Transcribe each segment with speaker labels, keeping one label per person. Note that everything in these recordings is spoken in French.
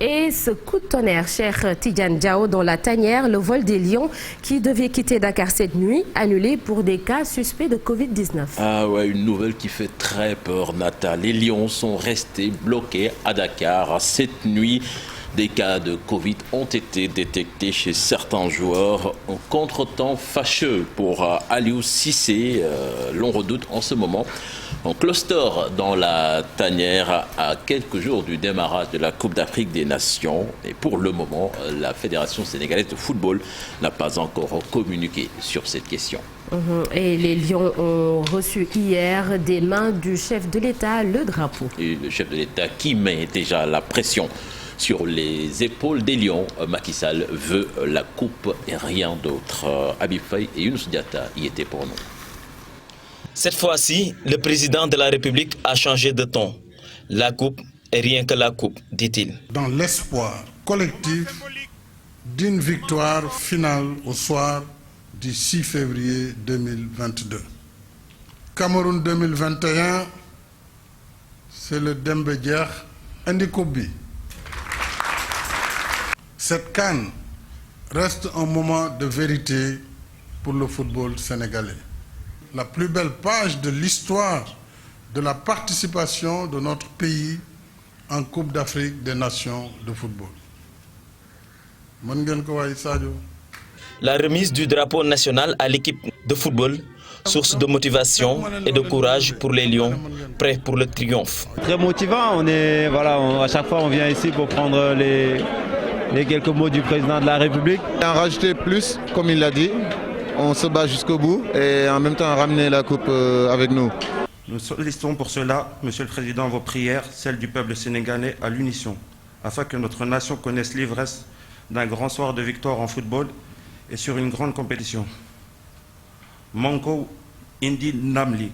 Speaker 1: Et ce coup de tonnerre, cher Tidiane Diao, dans la tanière, le vol des lions qui devait quitter Dakar cette nuit, annulé pour des cas suspects de Covid-19.
Speaker 2: Ah ouais, une nouvelle qui fait très peur, Nata. Les lions sont restés bloqués à Dakar cette nuit. Des cas de Covid ont été détectés chez certains joueurs. Un contretemps fâcheux pour Aliou Cissé, l'on redoute en ce moment. Un cluster dans la tanière à quelques jours du démarrage de la Coupe d'Afrique des Nations. Et pour le moment, la Fédération sénégalaise de football n'a pas encore communiqué sur cette question.
Speaker 1: Et les Lions ont reçu hier des mains du chef de l'État le drapeau.
Speaker 2: Et le chef de l'État qui met déjà la pression sur les épaules des Lions. Macky Sall veut la coupe et rien d'autre. Habib Faye et Younous Diatta y étaient pour nous.
Speaker 3: Cette fois-ci, le président de la République a changé de ton. La coupe est rien que la coupe, dit-il.
Speaker 4: Dans l'espoir collectif d'une victoire finale au soir du 6 février 2022. Cameroun 2021, c'est le Dembe Diakh andi coupe bi. Cette CAN reste un moment de vérité pour le football sénégalais. La plus belle page de l'histoire de la participation de notre pays en Coupe d'Afrique des Nations de football.
Speaker 3: La remise du drapeau national à l'équipe de football, source de motivation et de courage pour les Lions, prêts pour le triomphe.
Speaker 5: Très motivant, à chaque fois on vient ici pour prendre les quelques mots du président de la République.
Speaker 6: En rajouter plus, comme il l'a dit, on se bat jusqu'au bout et en même temps ramener la coupe avec nous.
Speaker 7: Nous sollicitons pour cela, Monsieur le Président, vos prières, celles du peuple sénégalais à l'unisson, afin que notre nation connaisse l'ivresse d'un grand soir de victoire en football et sur une grande compétition. Manko Indi Namli.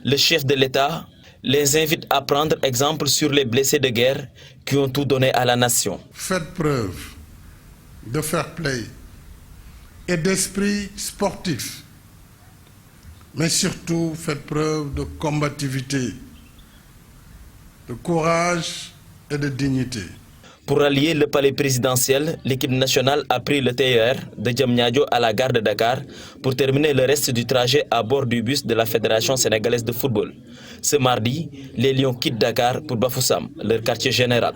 Speaker 3: Le chef de l'État les invite à prendre exemple sur les blessés de guerre qui ont tout donné à la nation.
Speaker 4: Faites preuve de fair play et d'esprit sportif, mais surtout faites preuve de combativité, de courage et de dignité.
Speaker 3: Pour rallier le palais présidentiel, l'équipe nationale a pris le TER de Diamniadio à la gare de Dakar pour terminer le reste du trajet à bord du bus de la Fédération sénégalaise de football. Ce mardi, les Lions quittent Dakar pour Bafoussam, leur quartier général.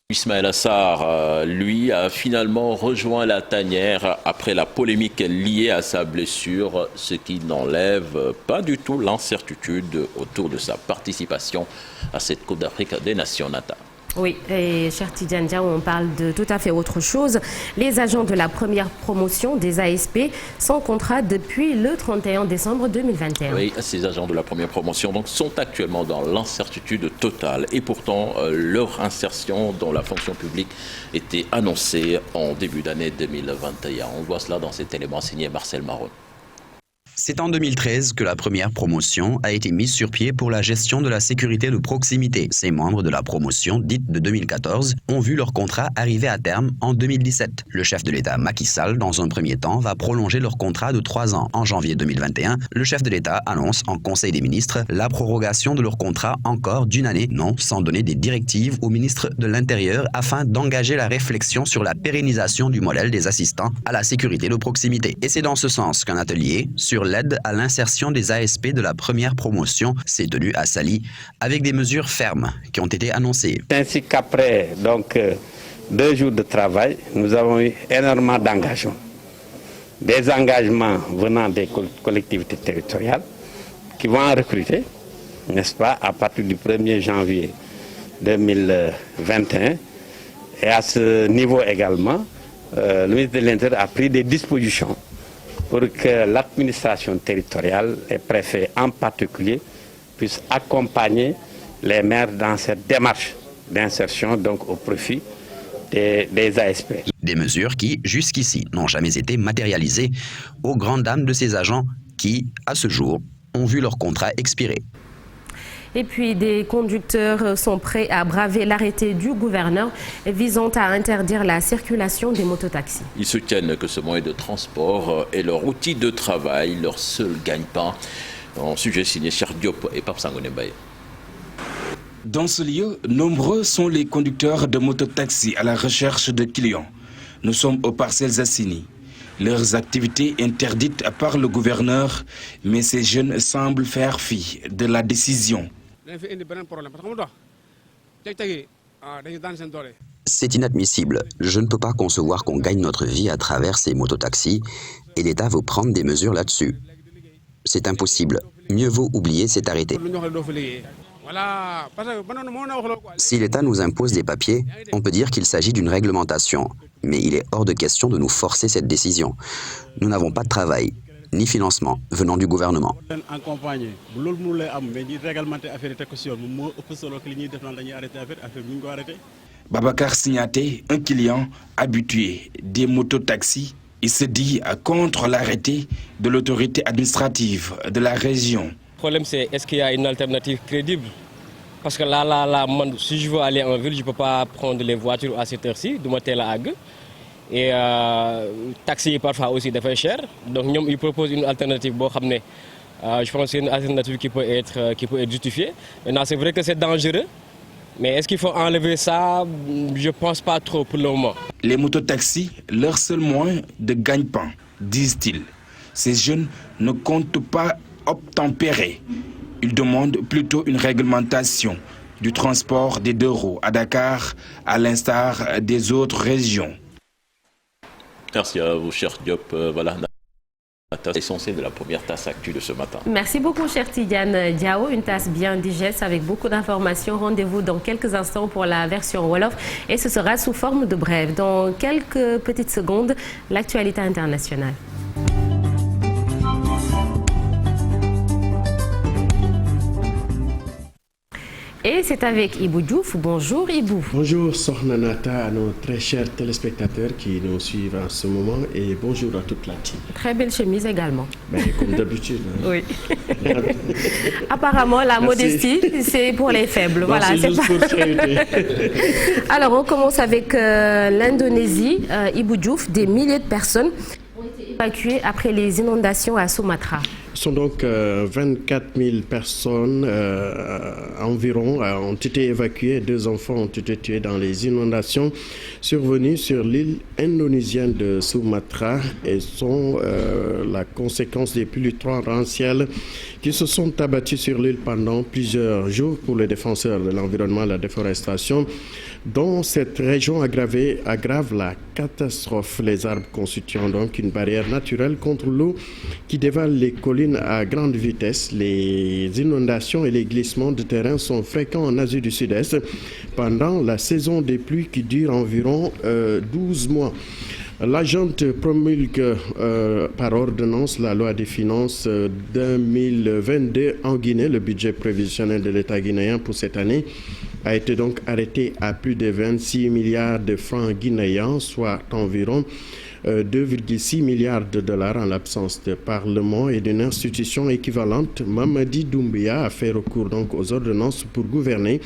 Speaker 2: Ismaël Assar, lui, a finalement rejoint la tanière après la polémique liée à sa blessure, ce qui n'enlève pas du tout l'incertitude autour de sa participation à cette Coupe d'Afrique des Nations, Nata.
Speaker 1: Oui, et cher Tidiane Diao, on parle de tout à fait autre chose. Les agents de la première promotion des ASP sont contrat depuis le 31 décembre 2021.
Speaker 2: Oui, ces agents de la première promotion donc, sont actuellement dans l'incertitude totale. Et pourtant, leur insertion dans la fonction publique était annoncée en début d'année 2021. On voit cela dans cet élément signé Marcel Marron.
Speaker 8: C'est en 2013 que la première promotion a été mise sur pied pour la gestion de la sécurité de proximité. Ces membres de la promotion, dite de 2014, ont vu leur contrat arriver à terme en 2017. Le chef de l'État, Macky Sall, dans un premier temps, va prolonger leur contrat de 3 ans. En janvier 2021, le chef de l'État annonce en Conseil des ministres la prorogation de leur contrat encore d'une année, non sans donner des directives au ministre de l'Intérieur afin d'engager la réflexion sur la pérennisation du modèle des assistants à la sécurité de proximité. Et c'est dans ce sens qu'un atelier sur l'aide à l'insertion des ASP de la première promotion s'est tenu à Saly avec des mesures fermes qui ont été annoncées.
Speaker 9: Ainsi qu'après 2 jours de travail, nous avons eu énormément d'engagements. Des engagements venant des collectivités territoriales qui vont en recruter, n'est-ce pas, à partir du 1er janvier 2021. Et à ce niveau également, le ministre de l'Intérieur a pris des dispositions pour que l'administration territoriale, les préfets en particulier, puissent accompagner les maires dans cette démarche d'insertion donc au profit des ASP.
Speaker 8: Des mesures qui, jusqu'ici, n'ont jamais été matérialisées aux grandes dames de ces agents qui, à ce jour, ont vu leur contrat expirer.
Speaker 1: Et puis, des conducteurs sont prêts à braver l'arrêté du gouverneur visant à interdire la circulation des mototaxis.
Speaker 2: Ils soutiennent que ce moyen de transport est leur outil de travail, leur seul gagne-pain. En sujet signé Cheikh Diop et Pape Sangoné Mbaye.
Speaker 10: Dans ce lieu, nombreux sont les conducteurs de mototaxi à la recherche de clients. Nous sommes aux parcelles assignées. Leurs activités interdites par le gouverneur, mais ces jeunes semblent faire fi de la décision.
Speaker 8: C'est inadmissible. Je ne peux pas concevoir qu'on gagne notre vie à travers ces mototaxis et l'État veut prendre des mesures là-dessus. C'est impossible. Mieux vaut oublier cet arrêté. Si l'État nous impose des papiers, on peut dire qu'il s'agit d'une réglementation. Mais il est hors de question de nous forcer cette décision. Nous n'avons pas de travail, ni financement venant du gouvernement.
Speaker 10: Babacar Signaté, un client habitué des mototaxis, il se dit contre l'arrêté de l'autorité administrative de la région.
Speaker 11: Le problème, c'est est-ce qu'il y a une alternative crédible? Parce que là, si je veux aller en ville, je ne peux pas prendre les voitures à cette heure-ci, du matin à Hague. Et taxi parfois aussi de faire cher. Donc ils proposent une alternative. Je pense que c'est une alternative qui peut être justifiée. Maintenant, c'est vrai que c'est dangereux. Mais est-ce qu'il faut enlever ça? Je ne pense pas trop pour le moment.
Speaker 10: Les mototaxis, leur seul moyen de gagne-pain, disent-ils. Ces jeunes ne comptent pas obtempérer. Ils demandent plutôt une réglementation du transport des 2 roues à Dakar, à l'instar des autres régions.
Speaker 2: Merci à vous, cher Diop. Voilà la tasse essentielle de la première tasse actu de ce matin.
Speaker 1: Merci beaucoup, cher Tidiane Diao. Une tasse bien digeste avec beaucoup d'informations. Rendez-vous dans quelques instants pour la version Wolof et ce sera sous forme de brève. Dans quelques petites secondes, l'actualité internationale. Et c'est avec Ibou Diouf. Bonjour Ibou.
Speaker 12: Bonjour Sornanata, à nos très chers téléspectateurs qui nous suivent en ce moment et bonjour à toute la team.
Speaker 1: Très belle chemise également.
Speaker 12: Comme d'habitude. Hein.
Speaker 1: Oui. Apparemment, la modestie, c'est pour les faibles.
Speaker 12: Non,
Speaker 1: voilà,
Speaker 12: c'est juste pour
Speaker 1: Alors, on commence avec l'Indonésie. Ibou Diouf, des milliers de personnes ont été évacuées après les inondations à Sumatra.
Speaker 12: Ce sont donc 24 000 personnes environ ont été évacuées. 2 enfants ont été tués dans les inondations survenues sur l'île indonésienne de Sumatra et sont la conséquence des pluies torrentielles qui se sont abattues sur l'île pendant plusieurs jours. Pour les défenseurs de l'environnement, la déforestation dans cette région aggrave la catastrophe. Les arbres constituant donc une barrière naturelle contre l'eau qui dévale les collines à grande vitesse. Les inondations et les glissements de terrain sont fréquents en Asie du Sud-Est pendant la saison des pluies qui dure environ 12 mois. La junte promulgue par ordonnance la loi des finances 2022 en Guinée. Le budget prévisionnel de l'État guinéen pour cette année a été donc arrêté à plus de 26 milliards de francs guinéens, soit environ 2,6 milliards de dollars en l'absence de parlement et d'une institution équivalente. Mamadi Doumbouya a fait recours donc aux ordonnances pour gouverner.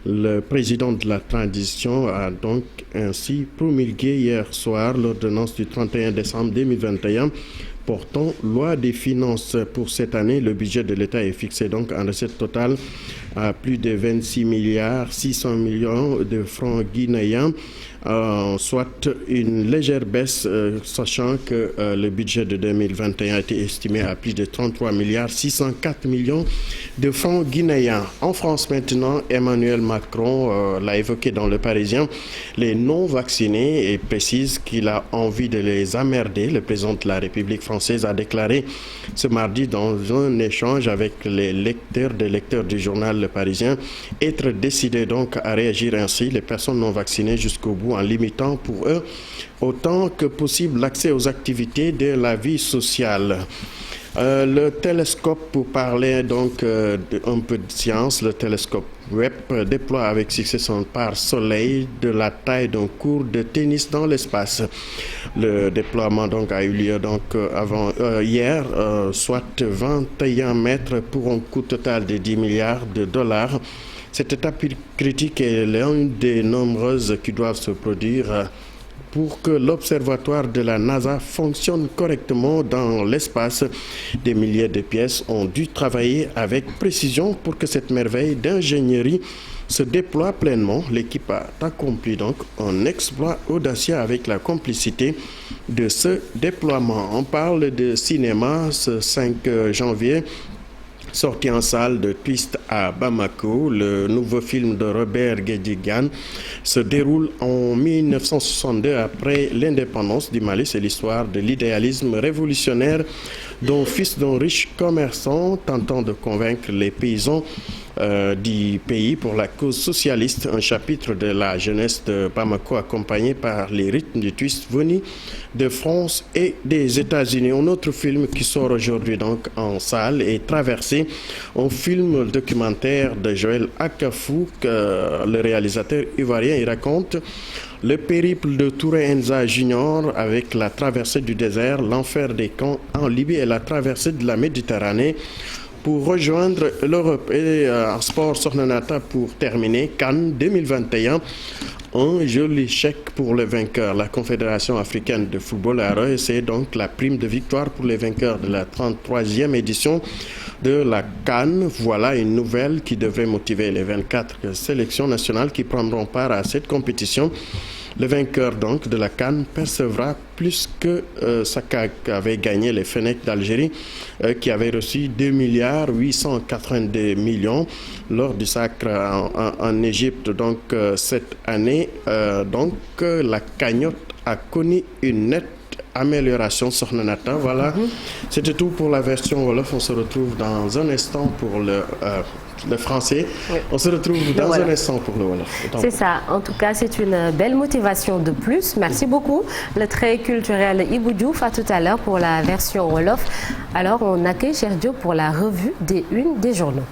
Speaker 12: Le président de la transition a donc ainsi promulgué hier soir l'ordonnance du 31 décembre 2021 portant loi des finances pour cette année. Le budget de l'État est fixé donc en recette totale à plus de 26 milliards 600 millions de francs guinéens, soit une légère baisse, sachant que le budget de 2021 a été estimé à plus de 33 milliards 604 millions de francs guinéens. En France maintenant, Emmanuel Macron l'a évoqué dans Le Parisien, les non-vaccinés, et précise qu'il a envie de les emmerder. Le président de la République française a déclaré ce mardi dans un échange avec les lecteurs du journal Le Parisien être décidé donc à réagir ainsi, les personnes non vaccinées jusqu'au bout, en limitant pour eux autant que possible l'accès aux activités de la vie sociale. Le télescope, pour parler donc un peu de science, le télescope Webb déploie avec succès son pare-soleil de la taille d'un court de tennis dans l'espace. Le déploiement donc a eu lieu donc hier, soit 21 mètres pour un coût total de 10 milliards de dollars. Cette étape critique est l'une des nombreuses qui doivent se produire pour que l'observatoire de la NASA fonctionne correctement dans l'espace. Des milliers de pièces ont dû travailler avec précision pour que cette merveille d'ingénierie se déploie pleinement. L'équipe a accompli donc un exploit audacieux avec la complicité de ce déploiement. On parle de cinéma ce 5 janvier. Sorti en salle de Twist à Bamako, le nouveau film de Robert Guédigan se déroule en 1962 après l'indépendance du Mali. C'est l'histoire de l'idéalisme révolutionnaire fils d'un riche commerçant tentant de convaincre les paysans du pays pour la cause socialiste. Un chapitre de la jeunesse de Bamako accompagné par les rythmes du twist venus de France et des États-Unis. Un autre film qui sort aujourd'hui donc en salle est Traversée, un film documentaire de Joël Akafou, le réalisateur ivoirien. Il raconte le périple de Touré Enza Junior avec la traversée du désert, l'enfer des camps en Libye et la traversée de la Méditerranée pour rejoindre l'Europe. Et en sport, Sornanata pour terminer, Cannes 2021. Un joli chèque pour les vainqueurs. La Confédération africaine de football a rehaussé donc la prime de victoire pour les vainqueurs de la 33e édition de la CAN. Voilà une nouvelle qui devrait motiver les 24 sélections nationales qui prendront part à cette compétition. Le vainqueur donc de la CAN percevra plus que Saka avait gagné les Fennecs d'Algérie qui avait reçu 2,882 milliards lors du sacre en Égypte. Donc cette année, la cagnotte a connu une nette amélioration sur Nonata. Voilà, c'était tout pour la version Wolof. On se retrouve dans un instant pour le français. Oui. On se retrouve dans un instant pour le Wolof.
Speaker 1: C'est ça. En tout cas, c'est une belle motivation de plus. Merci beaucoup. Le trait culturel Ibou Diouf. À tout à l'heure pour la version Wolof. Alors, on accueille Cheikh Diop pour la revue des unes des journaux.